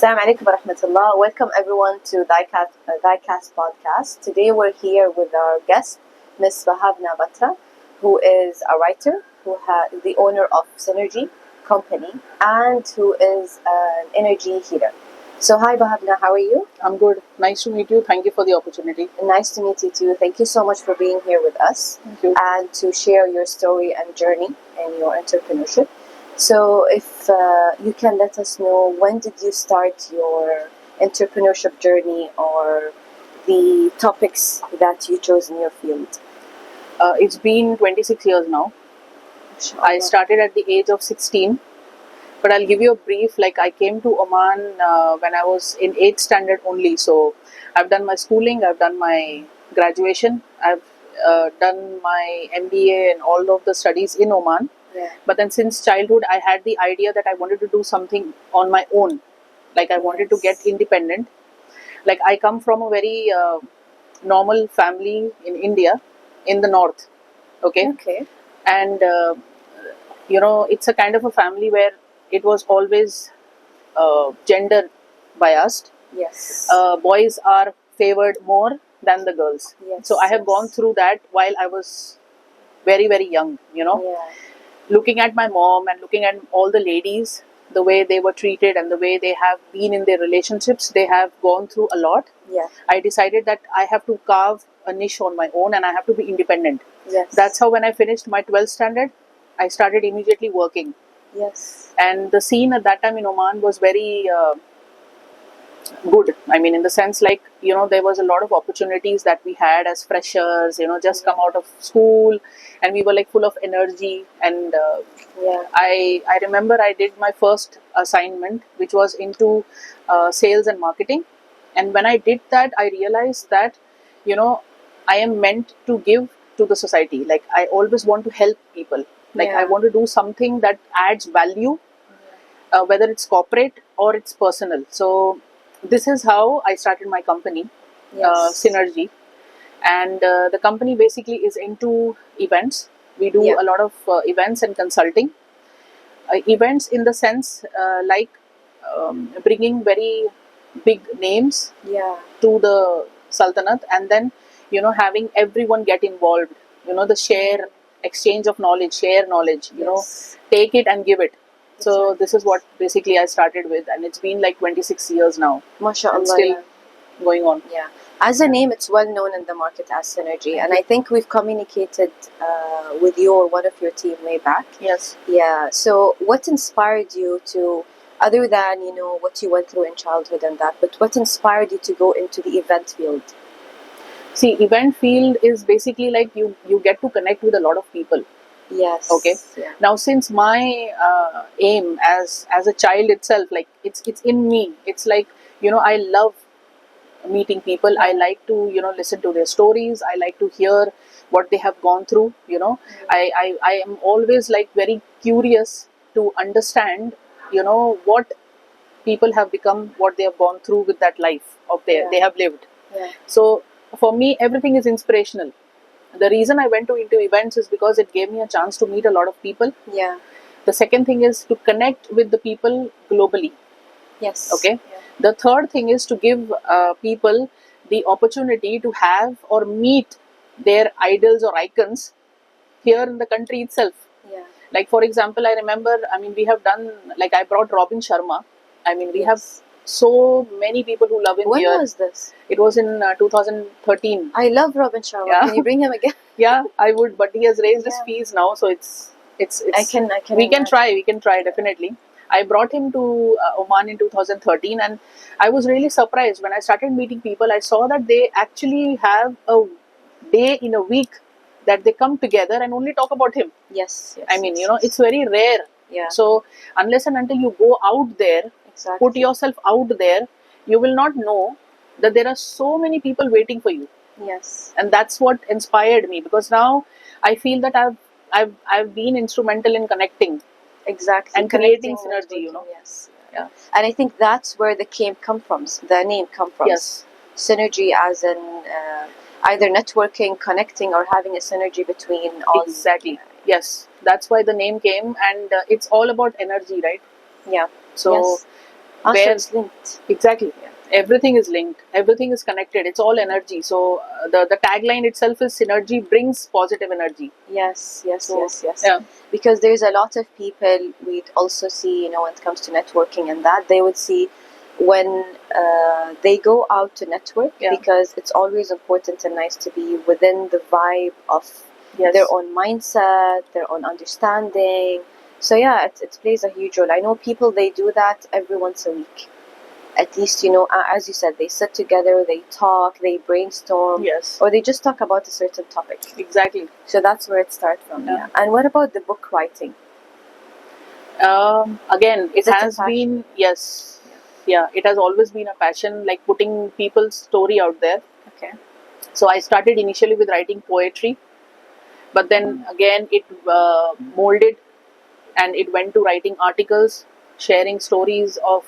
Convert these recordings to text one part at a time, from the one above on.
Assalamu alaikum wa rahmatullah. Welcome everyone to Diecast podcast. Today we're here with our guest, Ms. Bahabna Batra, who is a writer, who is the owner of Synergy Company, and who is an energy healer. So hi Bahabna, how are you? I'm good. Nice to meet you. Thank you for the opportunity. Nice to meet you too. Thank you so much for being here with us. Thank you. And to share your story and journey in your entrepreneurship. So if you can let us know, when did you start your entrepreneurship journey or the topics that you chose in your field? It's been 26 years now. I started at the age of 16. But I'll give you a brief. Like, I came to Oman when I was in 8th standard only. So I've done my schooling, I've done my graduation, I've done my MBA and all of the studies in Oman. Yeah. But then since childhood, I had the idea that I wanted to do something on my own. Like, I wanted to get independent. Like, I come from a very normal family in India, in the north. Okay. And, it's a kind of a family where it was always gender biased. Yes. Boys are favored more than the girls. Yes, So I have yes. gone through that while I was very, very young, Yeah. looking at my mom and looking at all the ladies, the way they were treated and the way they have been in their relationships, they have gone through a lot. Yeah. I decided that I have to carve a niche on my own and I have to be independent. Yes. That's how when I finished my 12th standard, I started immediately working. Yes. And the scene at that time in Oman was very good. I mean, in the sense, like, there was a lot of opportunities that we had as freshers, just come out of school, and we were like full of energy. And Yeah. I remember I did my first assignment, which was into sales and marketing. And when I did that, I realized that, I am meant to give to the society. Like, I always want to help people. Like, Yeah. I want to do something that adds value, whether it's corporate or it's personal. So this is how I started my company, Yes. Synergy. And the company basically is into events. We do Yeah. a lot of events and consulting. Events in the sense like bringing very big names Yeah. to the Sultanate, and then, having everyone get involved, the share, exchange of knowledge, share knowledge, Yes. take it and give it. So Exactly. this is what basically I started with, and it's been like 26 years now MashaAllah. and still yeah. going on. Yeah, as a name, it's well known in the market as Synergy, and I think we've communicated with you or one of your team way back. Yes. Yeah. So, what inspired you to, other than what you went through in childhood and that, but what inspired you to go into the event field? See, event field is basically like you get to connect with a lot of people. Yes. Okay. Yeah. Now, since my aim as a child itself, like it's in me. It's like, I love meeting people. I like to listen to their stories. I like to hear what they have gone through. I am always like very curious to understand what people have become, what they have gone through with that life of Yeah. they have lived. Yeah. So for me, everything is inspirational. The reason I went into events is because it gave me a chance to meet a lot of people. Yeah. The second thing is to connect with the people globally. Yes. Okay. Yeah. The third thing is to give people the opportunity to have or meet their idols or icons here in the country itself. Yeah. Like, for example, I remember, we have done, like, I brought Robin Sharma. We have Yes. so many people who love him When here. was this? It was in 2013. I love Robin Sharma. Yeah. Can you bring him again? Yeah, I would, but he has raised his Yeah. fees now, so it's I can. we can imagine. try definitely. I brought him to Oman in 2013, and I was really surprised when I started meeting people. I saw that they actually have a day in a week that they come together and only talk about him. Yes. Yes. It's very rare. Yeah. So unless and until you go out there, Exactly. put yourself out there, you will not know that there are so many people waiting for you. Yes. And that's what inspired me, because now I feel that I've been instrumental in connecting. Exactly. And creating Connecting, synergy, networking, Yes. Yeah. And I think that's where the name come from. Yes. Synergy as in either networking, connecting, or having a synergy between all. Exactly. Yes. That's why the name came, and it's all about energy, right? Yeah. So Yes. Also, where it's linked. exactly everything is linked, everything is connected, it's all energy. So the tagline itself is synergy brings positive energy. Yes, yes, So, yes, yes. yeah. Because there's a lot of people we'd also see, when it comes to networking and that, they would see when they go out to network, Yeah. because it's always important and nice to be within the vibe of Yes. their own mindset, their own understanding. So yeah, it plays a huge role. I know people, they do that every once a week. At least, as you said, they sit together, they talk, they brainstorm, Yes, or they just talk about a certain topic. exactly. So that's where it starts from. Yeah. Yeah. And what about the book writing? Again, it Is it a has passion? been, yes, yeah, it has always been a passion, like putting people's story out there. Okay. So I started initially with writing poetry, but then again it molded and it went to writing articles, sharing stories of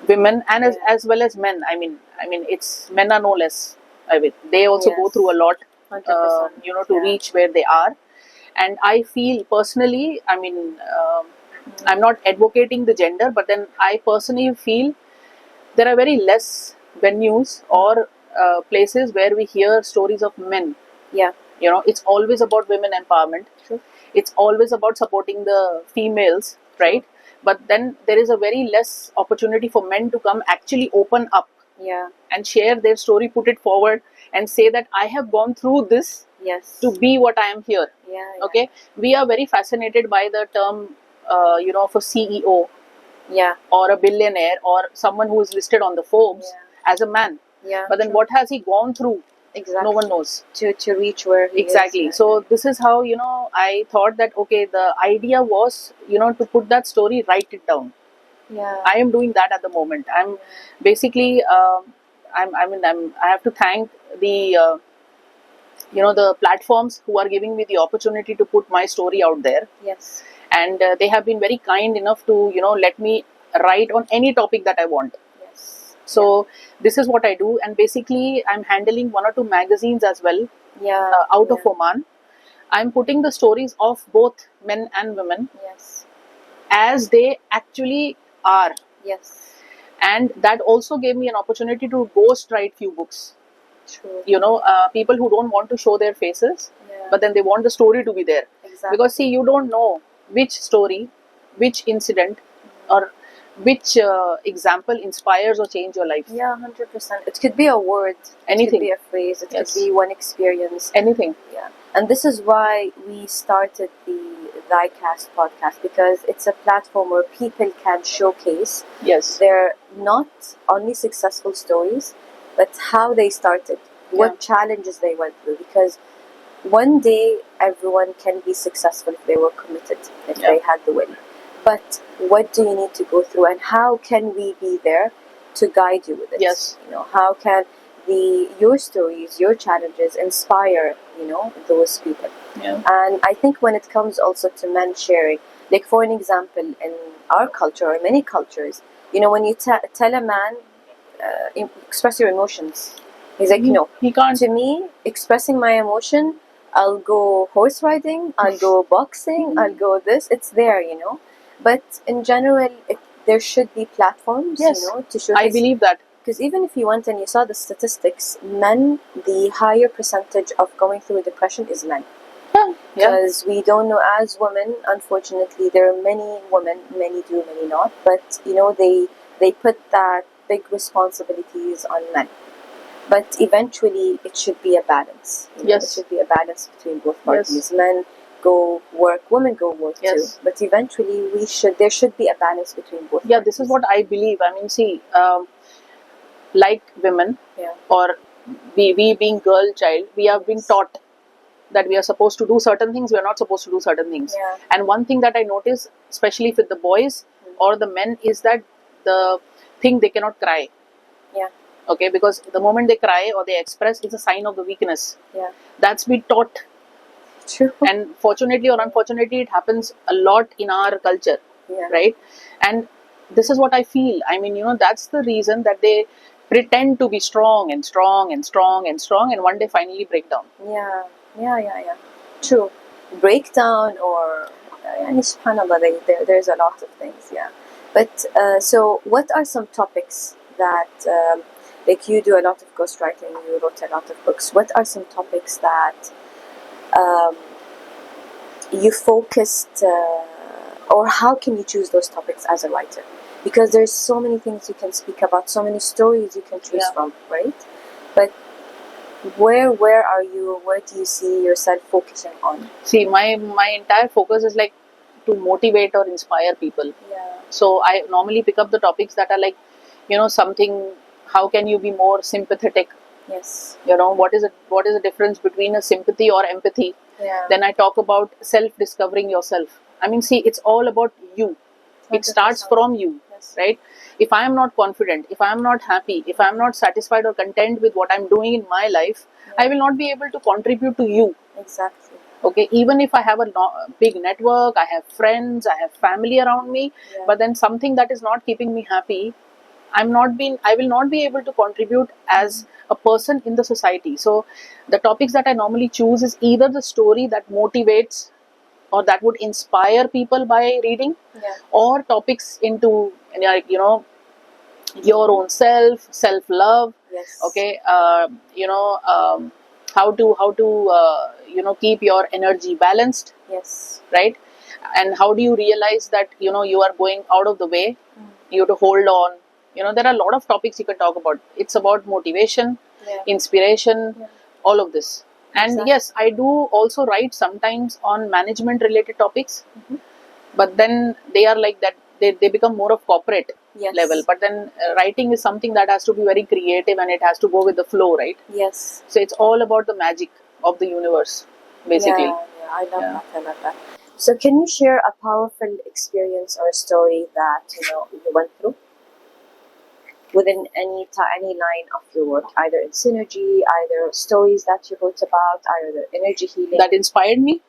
women and Yeah. as well as men. I mean, it's men are no less. I mean, they also go Yes. through a lot, 100%. to Yeah. reach where they are. And I feel personally, I'm not advocating the gender, but then I personally feel there are very less venues or places where we hear stories of men. Yeah. It's always about women empowerment. True. It's always about supporting the females, right? But then there is a very less opportunity for men to come actually open up Yeah. and share their story, put it forward, and say that I have gone through this Yes. to be what I am here. Yeah. Okay, we are very fascinated by the term, of a CEO Yeah. or a billionaire or someone who is listed on the Forbes as a man. Yeah. But then True. what has he gone through? Exactly. No one knows. To reach where he Exactly. is. So this is how, I thought that, okay, the idea was, to put that story, write it down. Yeah. I am doing that at the moment. I'm basically, I have to thank the, the platforms who are giving me the opportunity to put my story out there. Yes. And they have been very kind enough to, let me write on any topic that I want. Yes. So this is what I do. And basically, I'm handling 1 or 2 magazines as well, Yeah. out of Oman. I'm putting the stories of both men and women Yes. as they actually are. Yes. And that also gave me an opportunity to ghost write few books. True. People who don't want to show their faces, Yeah. but then they want the story to be there. Exactly. Because see, you don't know which story, which incident, or which example inspires or change your life. Yeah, 100%. It could be a word. Anything. It could be a phrase. It Yes. could be one experience. Anything. Yeah. And this is why we started the Diecast podcast, because it's a platform where people can showcase Yes. their not only successful stories, but how they started, what challenges they went through. Because one day everyone can be successful if they were committed, if they had the will. But what do you need to go through, and how can we be there to guide you with it? Yes. How can your stories, your challenges inspire, those people? Yeah. And I think when it comes also to men sharing, like for an example, in our culture or many cultures, when you tell a man, express your emotions, he's like, no. He can't. To me, expressing my emotion, I'll go horse riding, I'll go boxing, I'll go this. It's there, But in general, there should be platforms, Yes. to show. I believe that. Because even if you went and you saw the statistics, men, the higher percentage of going through depression is men. Yeah. Because we don't know, as women, unfortunately, there are many women, many do, many not, but they put that big responsibilities on men. But eventually, it should be a balance. Yes. It should be a balance between both parties. Yes. Men go work, women go work Yes. too. But eventually, there should be a balance between both. Yeah, parties. this is what I believe. I mean, see, like women, or we being girl child, we have been taught that we are supposed to do certain things, we are not supposed to do certain things. Yeah. And one thing that I notice, especially with the boys or the men, is that the thing they cannot cry. Yeah. Okay, because the moment they cry or they express, it's a sign of the weakness. Yeah. That's been taught. True. And fortunately or unfortunately, it happens a lot in our culture. Yeah. Right? And this is what I feel. I mean, that's the reason that they pretend to be strong and strong and strong and strong, and one day finally break down. Yeah. True. Breakdown or subhanallah, there's a lot of things. Yeah. But so, what are some topics that, like, you do a lot of ghostwriting, you wrote a lot of books. What are some topics that um, you focused, or how can you choose those topics as a writer? Because there's so many things you can speak about, so many stories you can choose from, right? But where are you? Where do you see yourself focusing on? See, my entire focus is like to motivate or inspire people. Yeah. So I normally pick up the topics that are like, something. How can you be more sympathetic? Yes. What is the difference between a sympathy or empathy? Yeah. Then I talk about self-discovering yourself. I mean, see, it's all about you. It starts from you, right? If I am not confident, if I am not happy, if I am not satisfied or content with what I'm doing in my life, I will not be able to contribute to you. Exactly. Okay, even if I have a big network, I have friends, I have family around me, but then something that is not keeping me happy, I will not be able to contribute as a person in the society. So the topics that I normally choose is either the story that motivates or that would inspire people by reading, or topics into, like, your own self love. Yes. Okay, how to keep your energy balanced. Yes. Right. And how do you realize that you are going out of the way? You have to hold on. There are a lot of topics you can talk about. It's about motivation, inspiration, all of this. And yes, I do also write sometimes on management related topics, but then they are like that, they become more of corporate level. But then writing is something that has to be very creative and it has to go with the flow, right? Yes. So it's all about the magic of the universe, basically. Yeah, I love that. I love that. So can you share a powerful experience or a story that you went through within any line of your work, either in synergy, either stories that you wrote about, either energy healing that inspired me,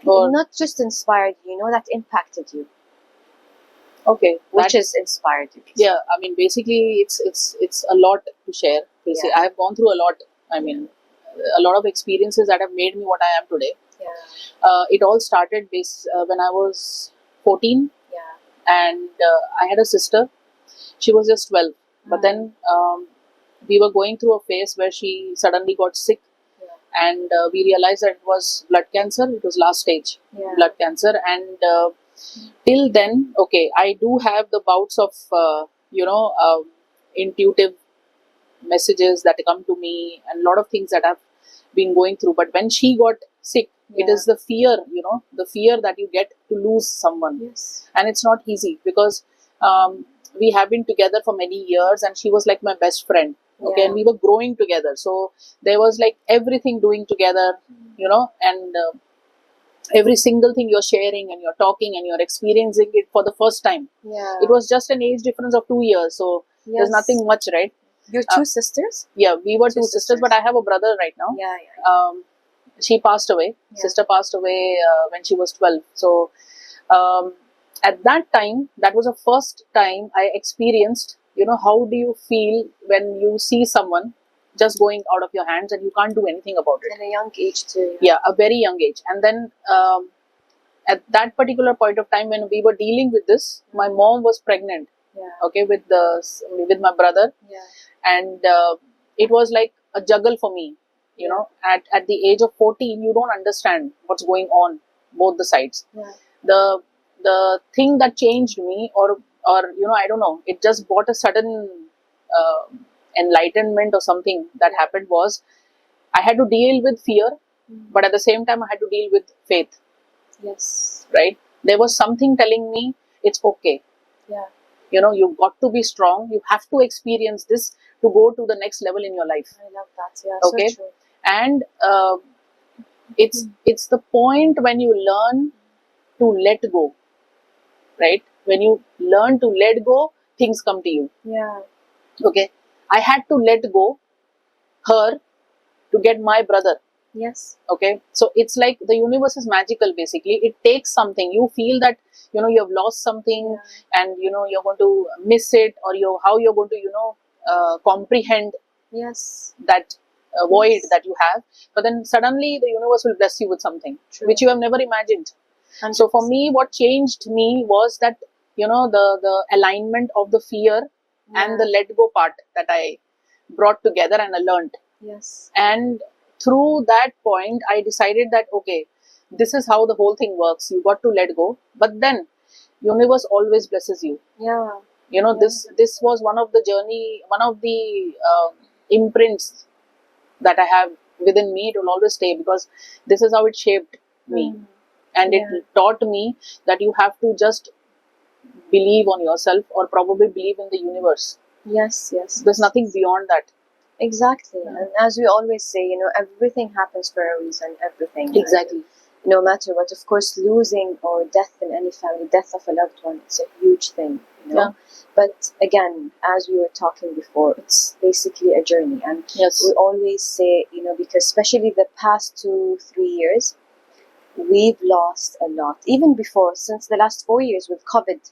or not just inspired you, that impacted you? Okay, which is inspired you? Yeah, I mean, basically, it's a lot to share. Basically, I have gone through a lot. I mean, a lot of experiences that have made me what I am today. It all started when I was 14. And I had a sister. She was just 12. But then we were going through a phase where she suddenly got sick. And we realized that it was blood cancer. It was last stage blood cancer. And till then, okay, I do have the bouts of, intuitive messages that come to me and a lot of things that I've been going through. But when she got sick, it is the fear, the fear that you get to lose someone. And it's not easy because we have been together for many years and she was like my best friend. Okay, and we were growing together. So there was like everything doing together, and every single thing you're sharing and you're talking and you're experiencing it for the first time. It was just an age difference of 2 years. So there's nothing much, right? You're two sisters? Yeah, we were two sisters, but I have a brother right now. She passed away. Sister passed away when she was 12. So at that time, that was the first time I experienced, how do you feel when you see someone just going out of your hands and you can't do anything about it. At a young age too. Yeah, a very young age. And then at that particular point of time when we were dealing with this, my mom was pregnant. Okay, with my brother. And it was like a juggle for me. At the age of 14, you don't understand what's going on both the sides. The thing that changed me, or I don't know, it just brought a sudden enlightenment or something that happened was I had to deal with fear, but at the same time I had to deal with faith. Right? There was something telling me it's okay. You've got to be strong. You have to experience this to go to the next level in your life. I love that. Yeah. Okay. So true. And it's the point when you learn to let go. Right? When you learn to let go, things come to you. Okay. I had to let go her to get my brother. Okay. So it's like the universe is magical, basically. It takes something. You feel that, you have lost something and, you're going to miss it, or how you're going to, comprehend that void that you have. But then suddenly the universe will bless you with something which you have never imagined. And so for me, what changed me was that the alignment of the fear and the let go part that I brought together and I learned. Yes. And through that point, I decided that, okay, this is how the whole thing works. You got to let go, but then universe always blesses you. Yeah. This was one of the journey, one of the imprints that I have within me. It will always stay because this is how it shaped me. And Yeah. it taught me that you have to just believe on yourself, or probably believe in the universe. Yes, yes. There's nothing beyond that. Exactly. Yeah. And as we always say, everything happens for a reason, everything. Exactly. No matter what. Of course, losing or death in any family, death of a loved one, it's a huge thing, Yeah. But again, as we were talking before, it's basically a journey. And Yes. we always say, because especially the past 2-3 years, we've lost a lot. Even before, since the last 4 years with COVID,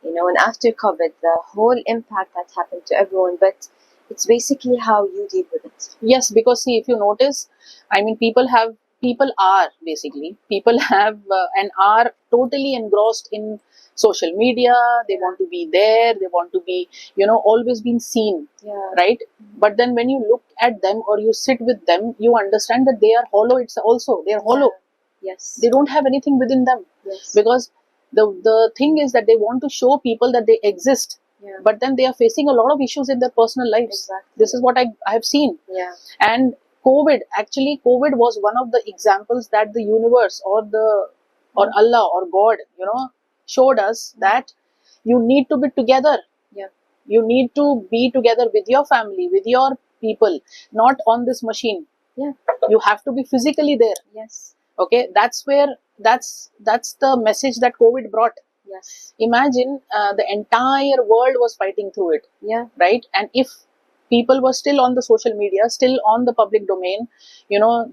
and after COVID, the whole impact that happened to everyone. But it's basically how you deal with it. Yes, because see, if you notice, I mean, people have and are totally engrossed in social media. They want to be there. They want to be, always being seen, Yeah. right? But then when you look at them or you sit with them, you understand that they are hollow. They are hollow. Yes. They don't have anything within them. Yes. Because the thing is that they want to show people that they exist. Yeah. But then they are facing a lot of issues in their personal lives. Exactly. This is what I have seen. Yeah. And COVID was one of the examples that the universe or Allah or God, showed us that you need to be together. Yeah. You need to be together with your family, with your people, not on this machine. Yeah. You have to be physically there. Yes. Okay, that's the message that COVID brought. Yes. Imagine the entire world was fighting through it. Yeah. Right? And if people were still on the social media, still on the public domain,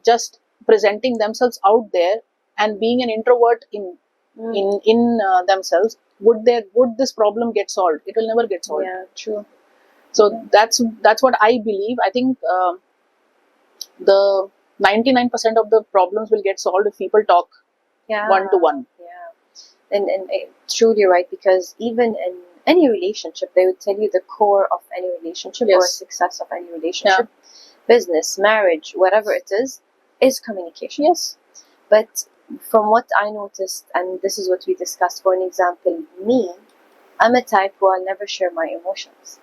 just presenting themselves out there and being an introvert in themselves, would this problem get solved? It will never get solved. Yeah, true. So that's what I believe. I think the 99% of the problems will get solved if people talk one to one. Yeah. And truly right, because even in any relationship, they would tell you the core of any relationship or Yes. success of any relationship, business, marriage, whatever it is communication. Yes. But from what I noticed, and this is what we discussed, for an example, me, I'm a type who I'll never share my emotions.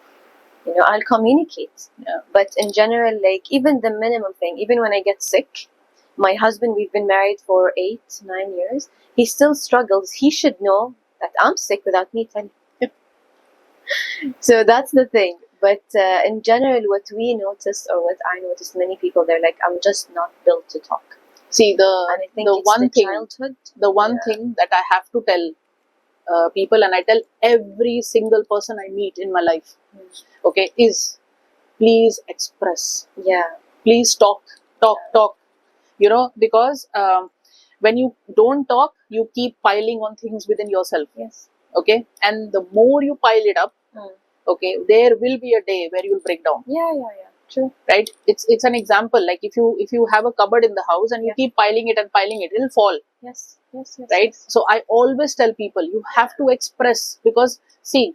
I'll communicate. Yeah. But in general, like even the minimum thing, even when I get sick, my husband, we've been married for 8-9 years, he still struggles. He should know that I'm sick without me telling him. So that's the thing. But in general, what we noticed, or what I noticed, many people, they're like, I'm just not built to talk. See, And I think the it's one the thing, childhood. the one thing that I have to tell people, and I tell every single person I meet in my life, okay, is please express. Yeah. Please talk. Because when you don't talk, you keep piling on things within yourself. Yes. Okay, and the more you pile it up, okay, there will be a day where you'll break down. Yeah. True. Right? It's an example. Like if you have a cupboard in the house and you keep piling it, it'll fall. Yes. Right? Yes. So I always tell people, you have to express, because see,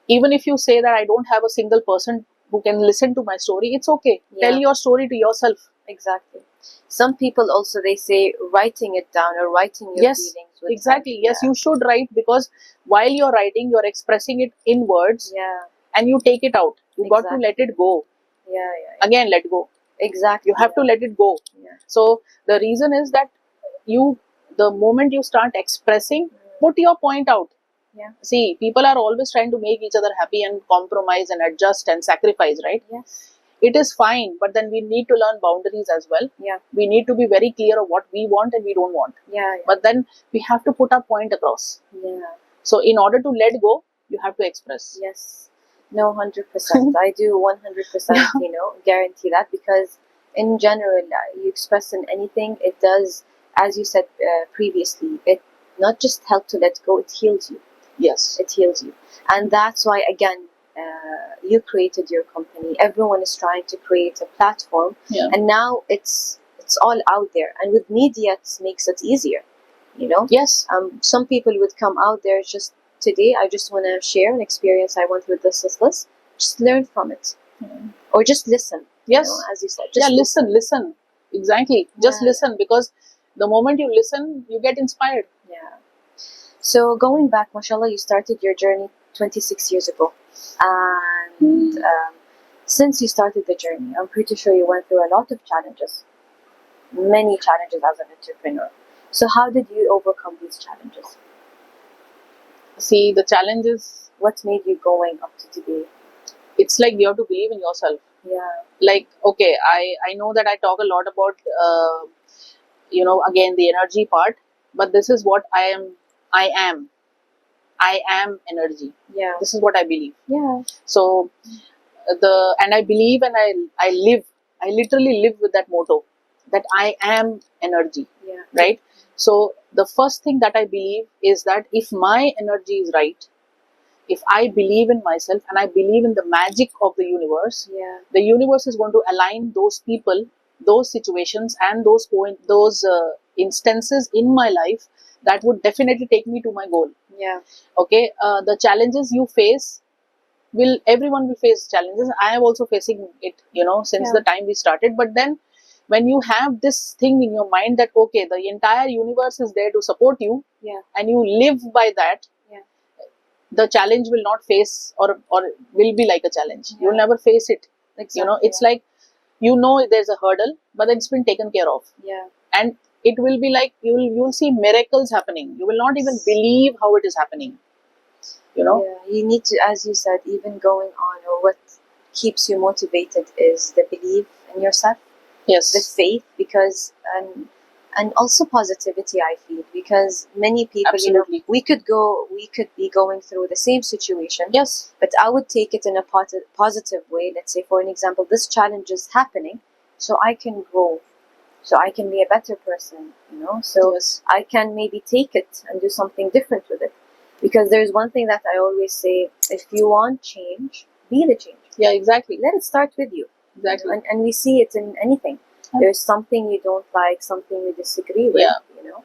even if you say that I don't have a single person who can listen to my story, it's okay. Yeah. Tell your story to yourself. Exactly. Some people also, they say writing it down or writing your Yes, feelings. Would exactly. help. Yes, you should write, because while you're writing, you're expressing it in words. Yeah. And you take it out. You got to Exactly. let it go. Yeah. Again, let go. Exactly. You have to let it go. Yeah. So the reason is that the moment you start expressing, put your point out. Yeah. See, people are always trying to make each other happy and compromise and adjust and sacrifice, right? Yes. It is fine, but then we need to learn boundaries as well. Yeah. We need to be very clear of what we want and we don't want. Yeah. But then we have to put our point across. Yeah. So in order to let go, you have to express. Yes. No, 100%. I do 100%, guarantee that, because in general, you express in anything, it does, as you said previously, it not just help to let go, it heals you. Yes. It heals you. And that's why, again, you created your company. Everyone is trying to create a platform. Yeah. And now it's all out there. And with media, it makes it easier, Yes. Some people would come out there just today I just want to share an experience I went with this list. Just learn from it, or just listen. Yes. As you said, just listen. Exactly. Just Yeah. listen, because the moment you listen, you get inspired. Yeah. So going back, mashallah, you started your journey 26 years ago, and since you started the journey, I'm pretty sure you went through a lot of challenges, many challenges as an entrepreneur. So how did you overcome these challenges? See, the challenge is, What made you going up to today? it's like you have to believe in yourself. Yeah. Like, okay, I know that I talk a lot about, again, the energy part, but this is what I am energy. Yeah. This is what I believe. Yeah. So and I believe, and I literally live with that motto, that I am energy. Yeah. Right? So the first thing that I believe is that if my energy is right, if I believe in myself and I believe in the magic of the universe, Yeah. the universe is going to align those people, those situations, and those instances in my life that would definitely take me to my goal. Yeah. Okay, the challenges you face, everyone will face challenges. I am also facing it, since Yeah. the time we started. But then, when you have this thing in your mind that, okay, the entire universe is there to support you, Yeah. and you live by that, Yeah. the challenge will not face, or will be like a challenge. Yeah. You'll never face it. Exactly. It's like, there's a hurdle, but then it's been taken care of. Yeah. And it will be like, you'll see miracles happening. You will not even believe how it is happening. Yeah, you need to, as you said, even going on, or what keeps you motivated is the belief in yourself, Yes. the faith, because and also positivity. I feel, because many people, Absolutely. we could be going through the same situation. Yes. But I would take it in a positive way. Let's say, for an example, this challenge is happening, so I can grow, so I can be a better person. So Yes. I can maybe take it and do something different with it. Because there's one thing that I always say: if you want change, be the change. Yeah, exactly. Let it start with you. Exactly. And we see it in anything. Yeah. There's something you don't like, something you disagree with. Yeah.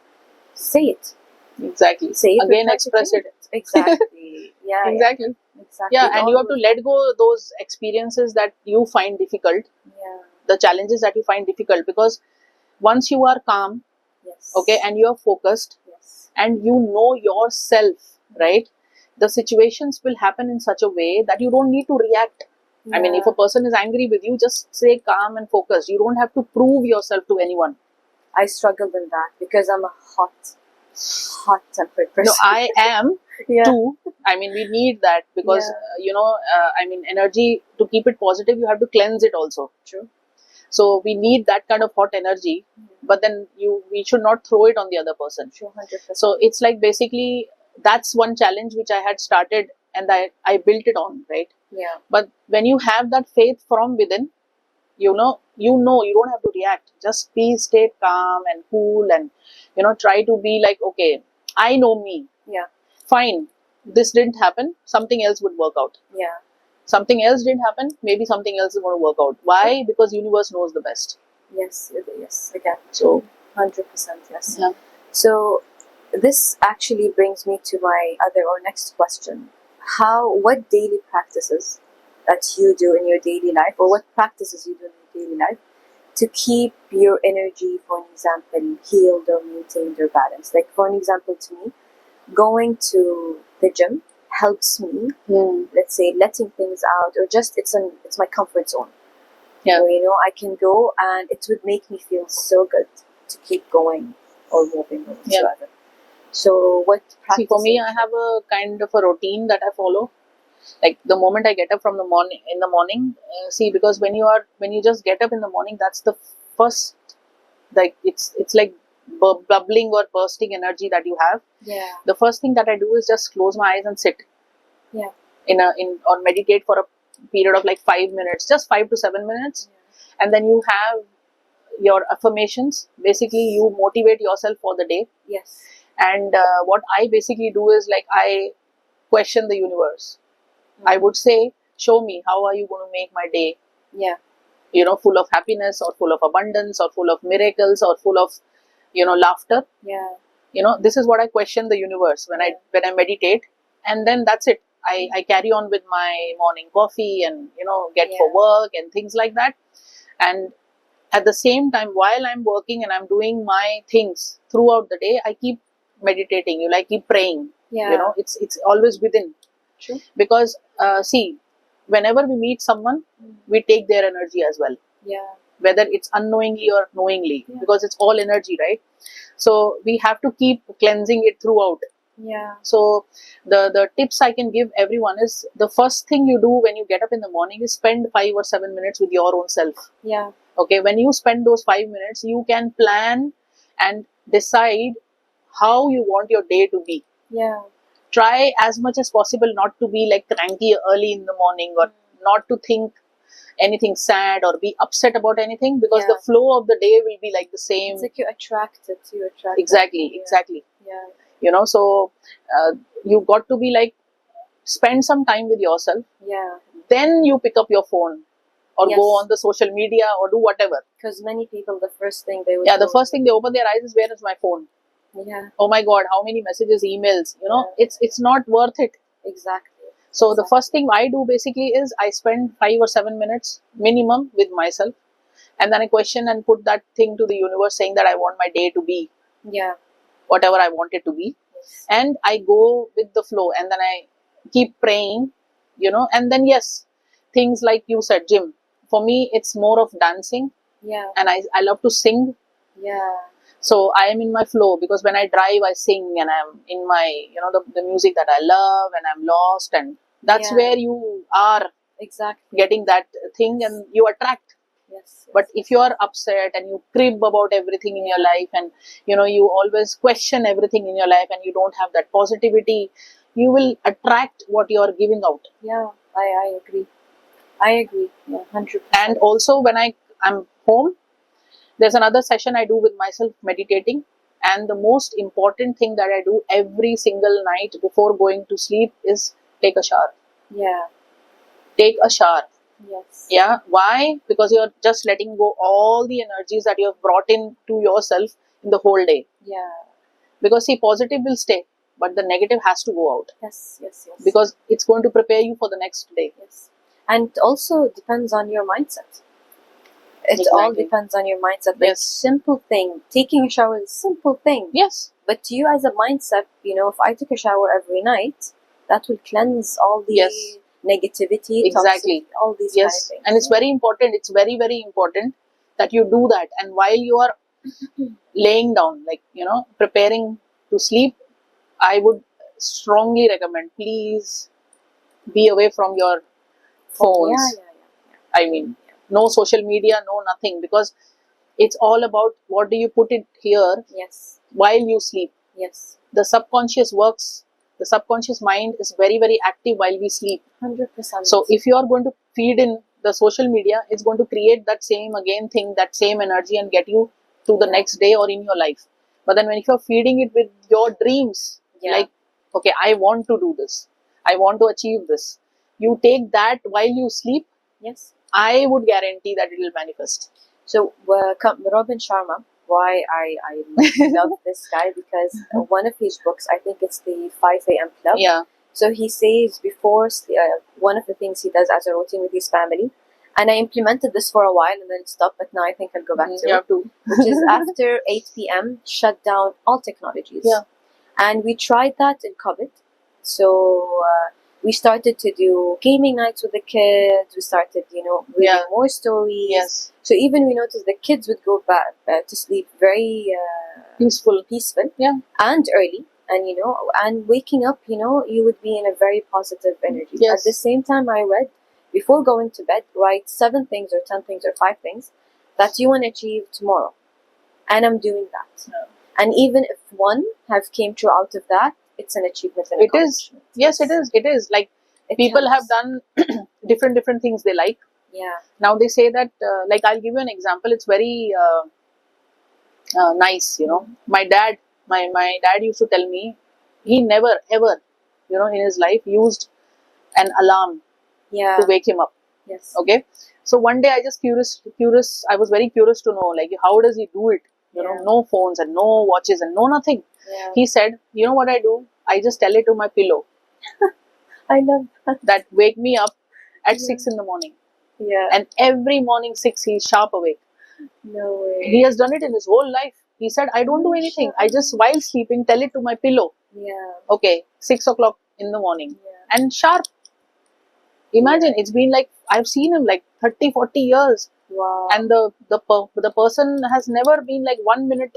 Say it. Exactly. Say it. Again, try to express change it. Exactly. Yeah. Exactly. Exactly. Yeah, and you have to let go of those experiences that you find difficult, Yeah. the challenges that you find difficult, because once you are calm, Yes. okay, and you are focused, Yes. and you know yourself, right, the situations will happen in such a way that you don't need to react. I mean, if a person is angry with you, just stay calm and focused. You don't have to prove yourself to anyone. I struggled in that because I'm a hot-tempered person. No, I am Yeah. too. I mean, we need that, because energy, to keep it positive, you have to cleanse it also. True. So we need that kind of hot energy, but then we should not throw it on the other person. True, 100%. So it's like, basically, that's one challenge which I had started, and I built it on, right? Yeah. But when you have that faith from within, you don't have to react. Just stay calm and cool, and try to be like, okay, I know me. Yeah. Fine, this didn't happen, something else would work out. Yeah. Something else didn't happen, maybe something else is going to work out. Why? Because universe knows the best. Yes. Again. So 100%. Yes. yeah. So this actually brings me to my next question. What daily practices that you do in your daily life, or what practices you do in your daily life to keep your energy, for an example, healed or maintained or balanced? Like, for an example, to me, going to the gym helps me, let's say, letting things out, or just it's my comfort zone. Yeah. So, I can go, and it would make me feel so good to keep going or moving or whatsoever. Yeah. So what practices? See, for me, I have a kind of a routine that I follow. Like, the moment I get up in the morning, because when you just get up in the morning, that's the first, like, it's like bubbling or bursting energy that you have. Yeah. The first thing that I do is just close my eyes and sit. Yeah. Or meditate for a period of like 5 minutes, just 5 to 7 minutes. Yeah. And then you have your affirmations. Basically, you motivate yourself for the day. Yes. And what I basically do is, like, I question the universe. I would say, show me, how are you going to make my day? Yeah. Full of happiness, or full of abundance, or full of miracles, or full of, laughter. Yeah. This is what I question the universe when I meditate. and then that's it. I carry on with my morning coffee and get Yeah. for work and things like that. And at the same time, while I'm working and I'm doing my things throughout the day, I keep meditating. I keep praying. Yeah. It's always within. True. Because see, whenever we meet someone, we take their energy as well, Yeah. whether it's unknowingly or knowingly, Yeah. because it's all energy, right? So we have to keep cleansing it throughout. Yeah. So the tips I can give everyone is, the first thing you do when you get up in the morning is spend 5 or 7 minutes with your own self. Yeah. Okay, when you spend those 5 minutes, you can plan and decide how you want your day to be. Yeah. Try as much as possible not to be like cranky early in the morning, or not to think anything sad or be upset about anything, because Yeah. the flow of the day will be like the same. It's like you attract it. You attract Exactly, that. exactly. Yeah. So you got to be like, spend some time with yourself, Yeah. then you pick up your phone or Yes. go on the social media or do whatever. Because many people, the first thing they would Yeah, the do- first thing they open their eyes is, where is my phone? Yeah. Oh my god, how many messages, emails, Yeah. it's not worth it. Exactly. So the Exactly. first thing I do basically is, I spend 5 or 7 minutes minimum with myself, and then I question and put that thing to the universe, saying that I want my day to be Yeah. whatever I want it to be. Yes. And I go with the flow, and then I keep praying, and then yes, things like you said, gym. For me, it's more of dancing, Yeah. and I love to sing. Yeah. So I am in my flow, because when I drive, I sing, and I'm in my, the music that I love, and I'm lost, and that's Yeah. where you are Exactly. getting that thing, and you attract. Yes. But if you are upset and you crib about everything in your life, and you always question everything in your life, and you don't have that positivity, you will attract what you are giving out. Yeah. I agree. I agree. Yeah. 100%. And also, when I'm home, there's another session I do with myself, meditating. And the most important thing that I do every single night before going to sleep is take a shower. Yeah. Take a shower. Yes. Yeah. Why? Because you're just letting go all the energies that you have brought in to yourself in the whole day. Yeah. Because see, positive will stay, but the negative has to go out, Yes. Yes. Yes. because it's going to prepare you for the next day. Yes. And also depends on your mindset. It all Exactly. depends on your mindset. Like, Yes. simple thing. Taking a shower is a simple thing. Yes. But you as a mindset, if I took a shower every night, that will cleanse all the Yes. negativity, Exactly. toxicity, all these Yes. kind of things. And it's very important. It's very, very important that you do that. And while you are laying down, like, preparing to sleep, I would strongly recommend, please be away from your phones. Yeah. I mean, no social media, no nothing, because it's all about what do you put it here Yes. while you sleep. Yes. The subconscious works, the subconscious mind is very, very active while we sleep. 100%. So if you are going to feed in the social media, it's going to create that same again thing, that same energy, and get you to the next day or in your life. But then when if you're feeding it with your dreams, like, okay, I want to do this, I want to achieve this, you take that while you sleep, Yes. I would guarantee that it will manifest. So, Robin Sharma, why I love this guy, because one of his books, I think it's the 5 a.m. Club. Yeah. So he says before, one of the things he does as a routine with his family, and I implemented this for a while and then it stopped, but now I think I'll go back to You it, have to. which is after 8 p.m., shut down all technologies. Yeah. And we tried that in COVID. So we started to do gaming nights with the kids. We started, reading more stories. Yes. So even we noticed the kids would go back to sleep very Peaceful. Yeah. And early. And, and waking up, you would be in a very positive energy. Yes. At the same time, I read, before going to bed, write 7 things or 10 things or 5 things that you want to achieve tomorrow. And I'm doing that. Yeah. And even if one have came true out of that, it's an achievement. And It is. Yes, it is. It is. Like, people have done different things they like. Yeah. Now they say that, like, I'll give you an example. It's very nice, My dad used to tell me, he never ever, in his life used an alarm to wake him up. Yes. Okay. So one day I just curious. I was very curious to know, like, how does he do it? No phones and no watches and no nothing. Yeah. He said, you know what I do? I just tell it to my pillow. I love that. that wake me up at Yeah. 6 in the morning. Yeah. And every morning 6 he's sharp awake. No way. He has done it in his whole life. He said, I don't do anything. I just, while sleeping, tell it to my pillow. Yeah. Okay, 6 o'clock in the morning. Yeah. And sharp. Imagine, it's been like, I've seen him like 30, 40 years. Wow. And the person has never been like 1 minute,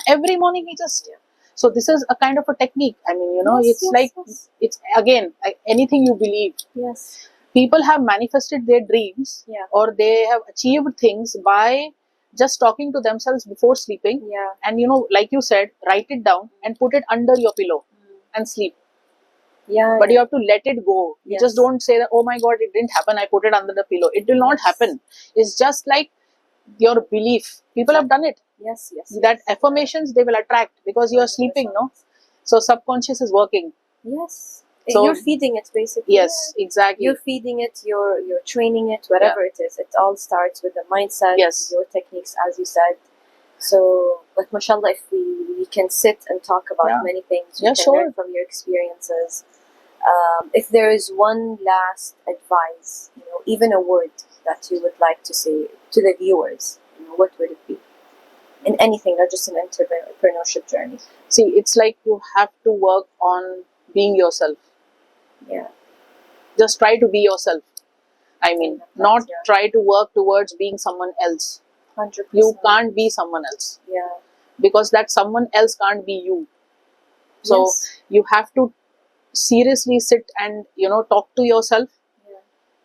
every morning he just, so this is a kind of a technique. I mean, Yes, it's yes, like, yes. it's again, like anything you believe. Yes. People have manifested their dreams, Yeah. or they have achieved things by just talking to themselves before sleeping. Yeah. And like you said, write it down and put it under your pillow and sleep. Yeah. But you have to let it go. You Yes. just don't say that, oh my god, it didn't happen, I put it under the pillow. It will not Yes. happen. It's just like your belief. People have done it. Yes. Yes. That affirmations they will attract because you are sleeping, no? So subconscious is working. Yes. So- you're feeding it basically. Yes, exactly. You're feeding it. You're training it. Whatever it is, it all starts with the mindset. Yes. Your techniques, as you said. So, but mashallah, if we can sit and talk about Yeah. many things, we Yeah, can sure. learn from your experiences. If there is one last advice, even a word that you would like to say to the viewers, what would it be? In anything, not just an entrepreneurship journey. See, it's like you have to work on being yourself. Yeah. Just try to be yourself. I mean, That's, not yeah. try to work towards being someone else. 100%. You can't be someone else Yeah. because that someone else can't be you. So Yes. you have to seriously sit and talk to yourself Yeah.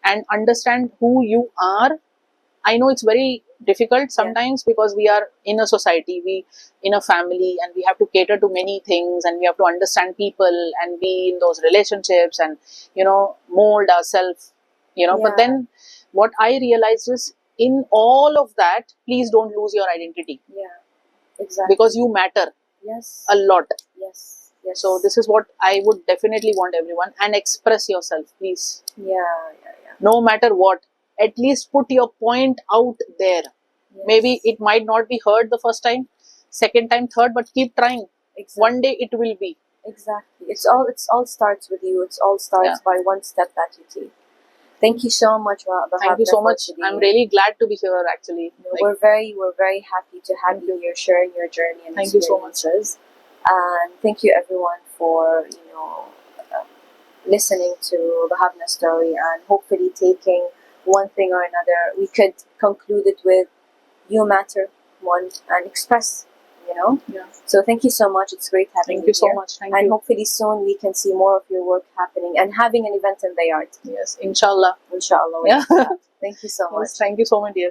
and understand who you are. I know it's very difficult sometimes because we are in a society, we in a family, and we have to cater to many things, and we have to understand people and be in those relationships and mold ourselves. But Yeah. then what I realized is, in all of that, please don't lose your identity, Yeah. Exactly. because you matter Yes. a lot. Yes. Yes. So this is what I would definitely want everyone, and express yourself, please. Yeah. Yeah. Yeah. No matter what, at least put your point out there. Yes. Maybe it might not be heard the first time, second time, third, but keep trying. Exactly. One day it will be. Exactly. It's all starts with you. It's all starts by one step that you take. Thank you so much, Bahabna. Thank you so for much. today. I'm really glad to be here, actually. We're very happy to have you here sharing your journey and Thank you so much. experiences. And thank you everyone for listening to Bahabna's story and hopefully taking one thing or another. We could conclude it with you matter, one, and express. Yeah. So thank you so much. It's great having Thank you so here. much. Thank And you. hopefully soon we can see more of your work happening and having an event in the yard. Yes, inshallah. Inshallah. Yeah. Thank you so much. Yes, thank you so much, dear.